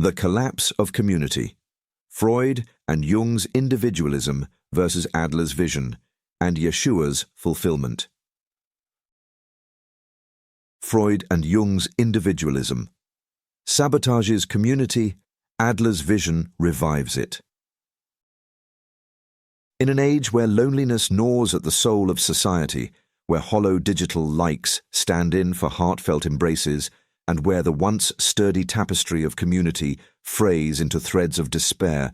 The Collapse of Community, Freud and Jung's Individualism versus Adler's Vision, and Yeshua's Fulfillment. Freud and Jung's Individualism sabotages community, Adler's vision revives it. In an age where loneliness gnaws at the soul of society, where hollow digital likes stand in for heartfelt embraces, and where the once sturdy tapestry of community frays into threads of despair,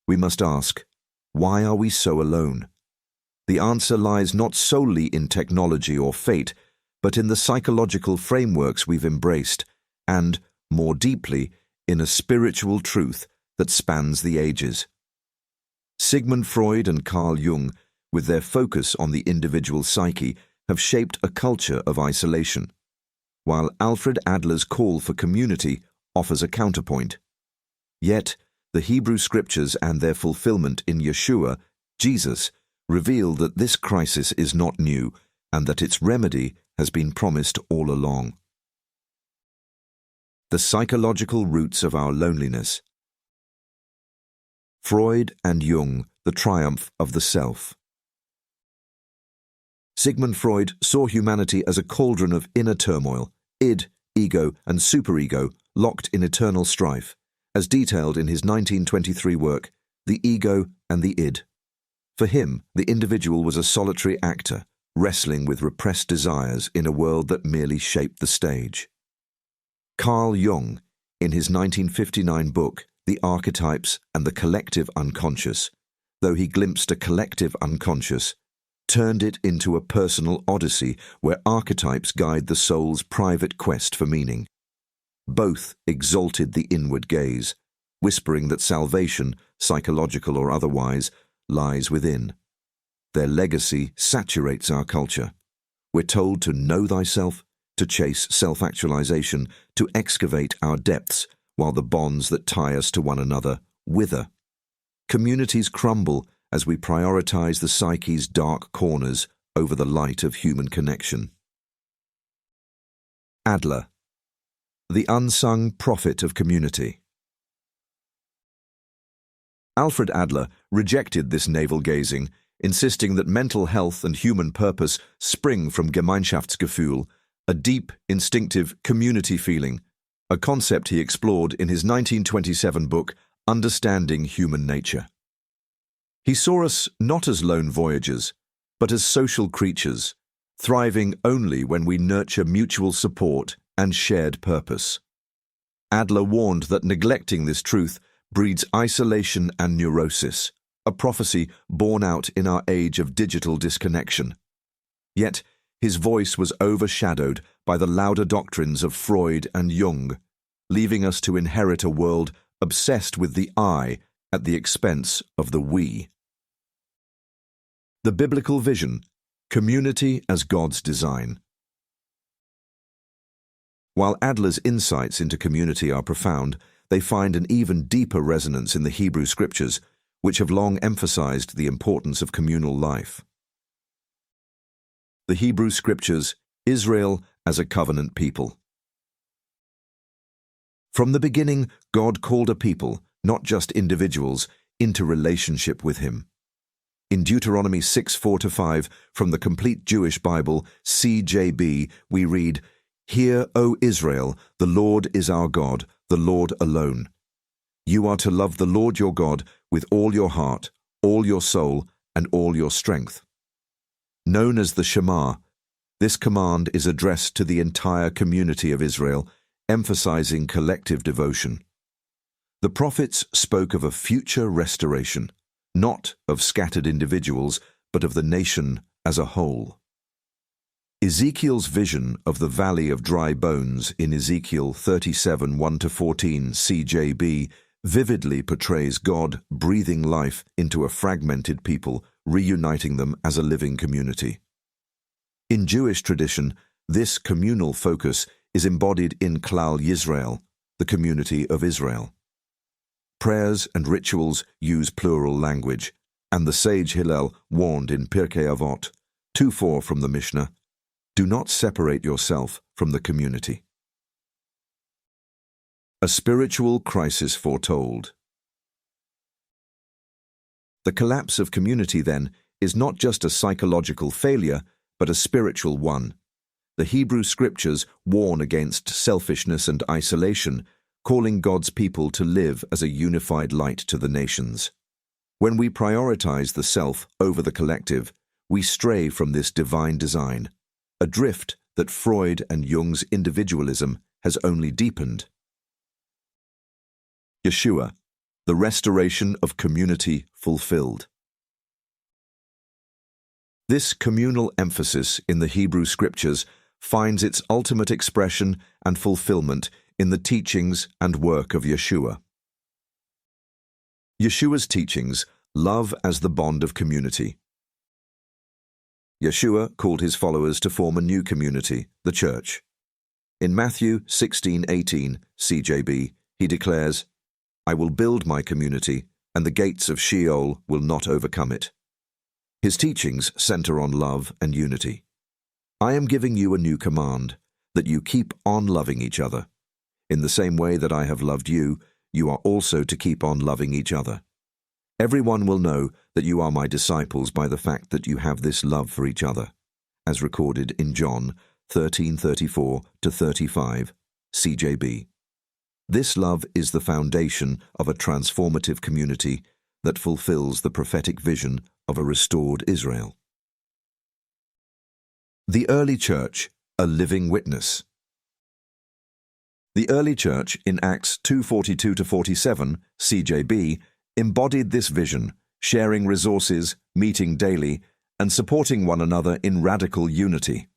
we must ask, why are we so alone? The answer lies not solely in technology or fate, but in the psychological frameworks we've embraced, and, more deeply, in a spiritual truth that spans the ages. Sigmund Freud and Carl Jung, with their focus on the individual psyche, have shaped a culture of isolation, while Alfred Adler's call for community offers a counterpoint. Yet, the Hebrew Scriptures and their fulfillment in Yeshua, Jesus, reveal that this crisis is not new and that its remedy has been promised all along. The psychological roots of our loneliness. Freud and Jung, the triumph of the self. Sigmund Freud saw humanity as a cauldron of inner turmoil, id, ego, and superego locked in eternal strife, as detailed in his 1923 work, The Ego and the Id. For him, the individual was a solitary actor, wrestling with repressed desires in a world that merely shaped the stage. Carl Jung, in his 1959 book, The Archetypes and the Collective Unconscious, though he glimpsed a collective unconscious, turned it into a personal odyssey where archetypes guide the soul's private quest for meaning. Both exalted the inward gaze, whispering that salvation, psychological or otherwise, lies within. Their legacy saturates our culture. We're told to know thyself, to chase self-actualization, to excavate our depths, while the bonds that tie us to one another wither. Communities crumble as we prioritize the psyche's dark corners over the light of human connection. Adler, the unsung prophet of community. Alfred Adler rejected this navel-gazing, insisting that mental health and human purpose spring from Gemeinschaftsgefühl, a deep, instinctive community feeling, a concept he explored in his 1927 book, Understanding Human Nature. He saw us not as lone voyagers, but as social creatures, thriving only when we nurture mutual support and shared purpose. Adler warned that neglecting this truth breeds isolation and neurosis, a prophecy borne out in our age of digital disconnection. Yet, his voice was overshadowed by the louder doctrines of Freud and Jung, leaving us to inherit a world obsessed with the I at the expense of the we. The biblical vision, community as God's design. While Adler's insights into community are profound, they find an even deeper resonance in the Hebrew Scriptures, which have long emphasized the importance of communal life. The Hebrew Scriptures, Israel as a covenant people. From the beginning, God called a people, not just individuals, into relationship with Him. In Deuteronomy 6:4-5, from the Complete Jewish Bible, CJB, we read, "Hear, O Israel, the Lord is our God, the Lord alone. You are to love the Lord your God with all your heart, all your soul, and all your strength." Known as the Shema, this command is addressed to the entire community of Israel, emphasizing collective devotion. The prophets spoke of a future restoration, not of scattered individuals, but of the nation as a whole. Ezekiel's vision of the Valley of Dry Bones in Ezekiel 37:1-14 CJB vividly portrays God breathing life into a fragmented people, reuniting them as a living community. In Jewish tradition, this communal focus is embodied in Klal Yisrael, the community of Israel. Prayers and rituals use plural language, and the sage Hillel warned in Pirkei Avot 2:4 from the Mishnah, "Do not separate yourself from the community." A spiritual crisis foretold. The collapse of community, then, is not just a psychological failure, but a spiritual one. The Hebrew Scriptures warn against selfishness and isolation, calling God's people to live as a unified light to the nations. When we prioritize the self over the collective, we stray from this divine design, a drift that Freud and Jung's individualism has only deepened. Yeshua, the restoration of community fulfilled. This communal emphasis in the Hebrew Scriptures finds its ultimate expression and fulfillment in the teachings and work of Yeshua. Yeshua's teachings, love as the bond of community. Yeshua called his followers to form a new community, the Church. In Matthew 16:18, CJB, he declares, "I will build my community, and the gates of Sheol will not overcome it." His teachings center on love and unity. "I am giving you a new command, that you keep on loving each other. In the same way that I have loved you, you are also to keep on loving each other. Everyone will know that you are my disciples by the fact that you have this love for each other," as recorded in John 13:34-35, CJB. This love is the foundation of a transformative community that fulfills the prophetic vision of a restored Israel. The early church, a living witness. The early church in Acts 2:42-47, CJB, embodied this vision, sharing resources, meeting daily, and supporting one another in radical unity.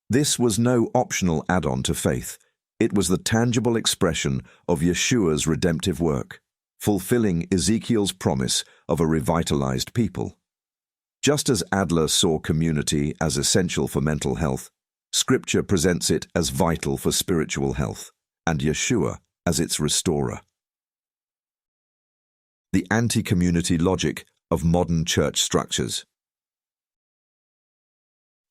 This was no optional add-on to faith. It was the tangible expression of Yeshua's redemptive work, fulfilling Ezekiel's promise of a revitalized people. Just as Adler saw community as essential for mental health, Scripture presents it as vital for spiritual health, and Yeshua as its restorer. The anti-community logic of modern church structures.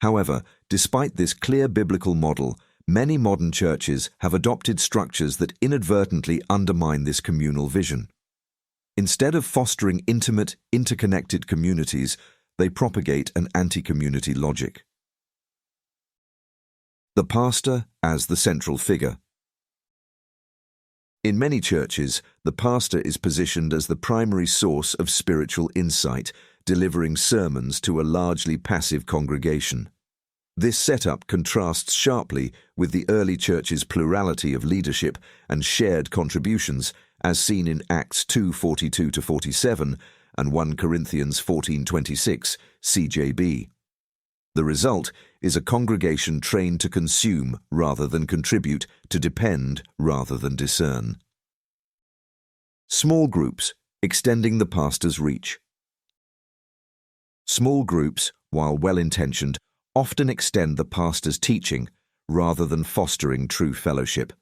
However, despite this clear biblical model, many modern churches have adopted structures that inadvertently undermine this communal vision. Instead of fostering intimate, interconnected communities, they propagate an anti-community logic. The pastor as the central figure. In many churches, the pastor is positioned as the primary source of spiritual insight, delivering sermons to a largely passive congregation. This setup contrasts sharply with the early church's plurality of leadership and shared contributions, as seen in Acts 2:42-47 and 1 Corinthians 14:26, CJB. The result is a congregation trained to consume rather than contribute, to depend rather than discern. Small groups, extending the pastor's reach. Small groups, while well-intentioned, often extend the pastor's teaching rather than fostering true fellowship.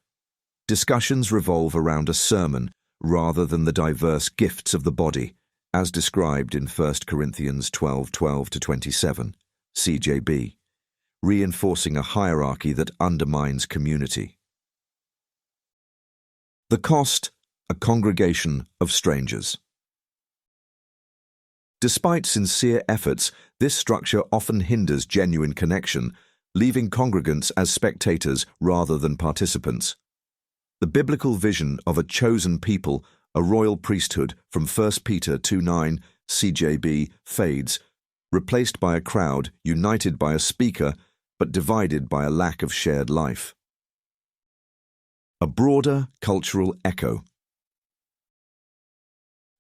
Discussions revolve around a sermon rather than the diverse gifts of the body, as described in 1 Corinthians 12:12-27, CJB, reinforcing a hierarchy that undermines community. The cost, a congregation of strangers. Despite sincere efforts, this structure often hinders genuine connection, leaving congregants as spectators rather than participants. The biblical vision of a chosen people, a royal priesthood from 1 Peter 2:9, CJB, fades, replaced by a crowd united by a speaker but divided by a lack of shared life. A broader cultural echo.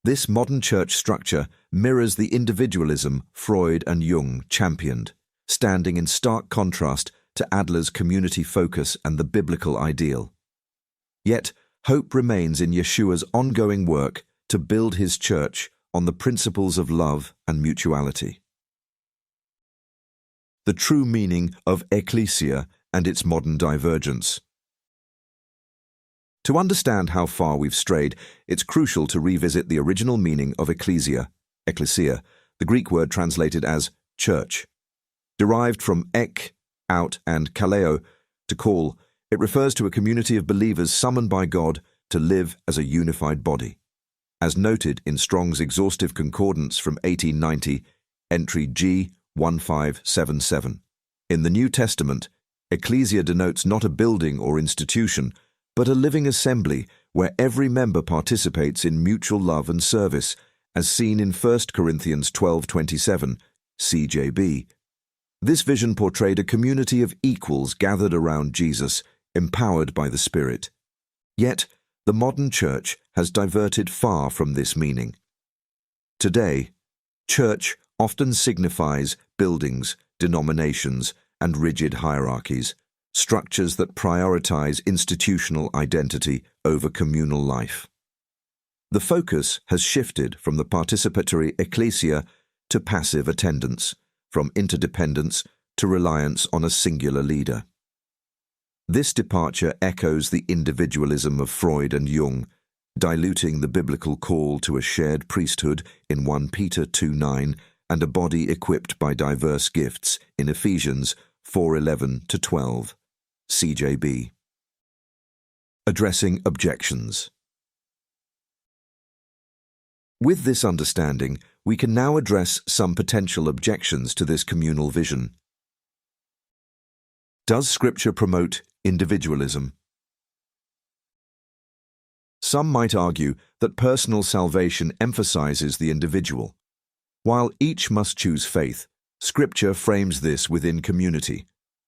This modern church structure mirrors the individualism Freud and Jung championed, standing in stark contrast to Adler's community focus and the biblical ideal. Yet, hope remains in Yeshua's ongoing work to build his church on the principles of love and mutuality. The true meaning of ecclesia and its modern divergence. To understand how far we've strayed, it's crucial to revisit the original meaning of ecclesia, the Greek word translated as church. Derived from ek, out, and kaleo, to call, it refers to a community of believers summoned by God to live as a unified body. As noted in Strong's Exhaustive Concordance from 1890, entry G 1577. In the New Testament, ecclesia denotes not a building or institution, but a living assembly where every member participates in mutual love and service, as seen in 1 Corinthians 12:27, CJB. This vision portrayed a community of equals gathered around Jesus, empowered by the Spirit. Yet, the modern church has diverted far from this meaning. Today, church often signifies buildings, denominations, and rigid hierarchies, structures that prioritize institutional identity over communal life. The focus has shifted from the participatory ecclesia to passive attendance, from interdependence to reliance on a singular leader. This departure echoes the individualism of Freud and Jung, diluting the biblical call to a shared priesthood in 1 Peter 2:9 and a body equipped by diverse gifts in Ephesians 4:11-12, CJB. Addressing objections. With this understanding, we can now address some potential objections to this communal vision. Does Scripture promote individualism? Some might argue that personal salvation emphasizes the individual. While each must choose faith, Scripture frames this within community.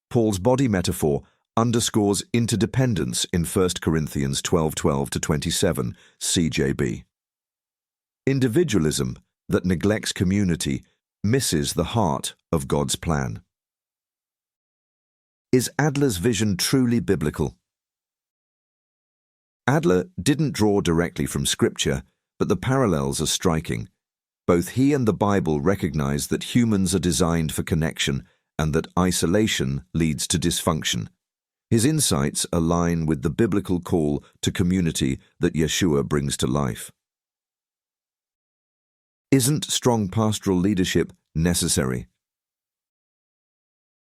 Paul's body metaphor underscores interdependence in 1 Corinthians 12:12-27, CJB. Individualism that neglects community misses the heart of God's plan. Is Adler's vision truly biblical? Adler didn't draw directly from Scripture, but the parallels are striking. Both he and the Bible recognize that humans are designed for connection and that isolation leads to dysfunction. His insights align with the biblical call to community that Yeshua brings to life. Isn't strong pastoral leadership necessary?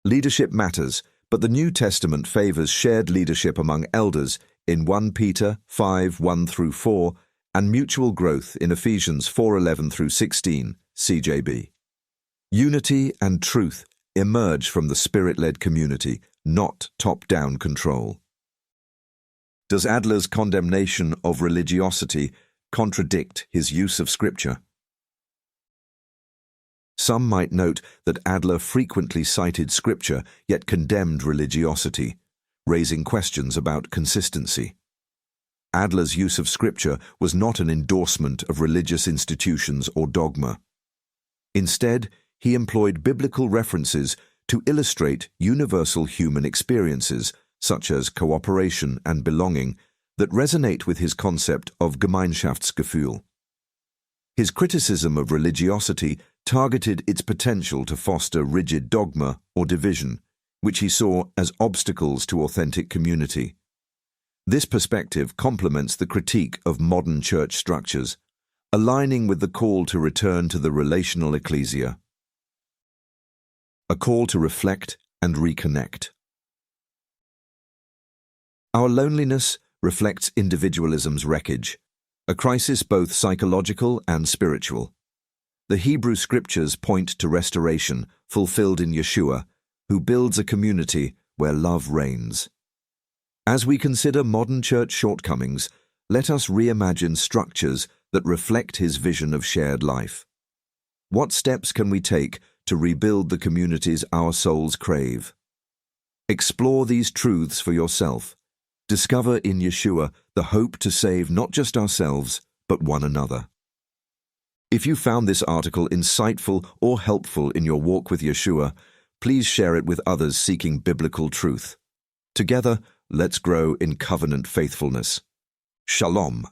Leadership matters, but the New Testament favors shared leadership among elders in 1 Peter 5:1-4 and mutual growth in Ephesians 4:11-16, CJB. Unity and truth emerge from the Spirit-led community, not top-down control. Does Adler's condemnation of religiosity contradict his use of Scripture? Some might note that Adler frequently cited Scripture yet condemned religiosity, raising questions about consistency. Adler's use of Scripture was not an endorsement of religious institutions or dogma. Instead, he employed biblical references to illustrate universal human experiences, such as cooperation and belonging, that resonate with his concept of Gemeinschaftsgefühl. His criticism of religiosity targeted its potential to foster rigid dogma or division, which he saw as obstacles to authentic community. This perspective complements the critique of modern church structures, aligning with the call to return to the relational ecclesia. A call to reflect and reconnect. Our loneliness reflects individualism's wreckage, a crisis both psychological and spiritual. The Hebrew Scriptures point to restoration fulfilled in Yeshua, who builds a community where love reigns. As we consider modern church shortcomings, let us reimagine structures that reflect his vision of shared life. What steps can we take to rebuild the communities our souls crave? Explore these truths for yourself. Discover in Yeshua the hope to save not just ourselves, but one another. If you found this article insightful or helpful in your walk with Yeshua, please share it with others seeking biblical truth. Together, let's grow in covenant faithfulness. Shalom.